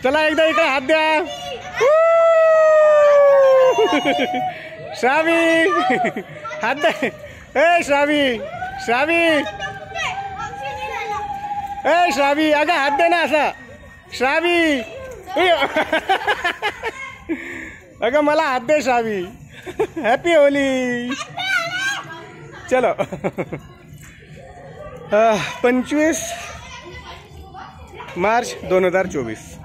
चला एकदा इकडे हात द्या. श्रावी हात द्या. ए श्रावी, श्रावी, ए श्रावी, अगं हात दे ना असा. श्रावी, अगं मला हात दे श्रावी. हॅपी होली. चलो 25 मार्च 2024.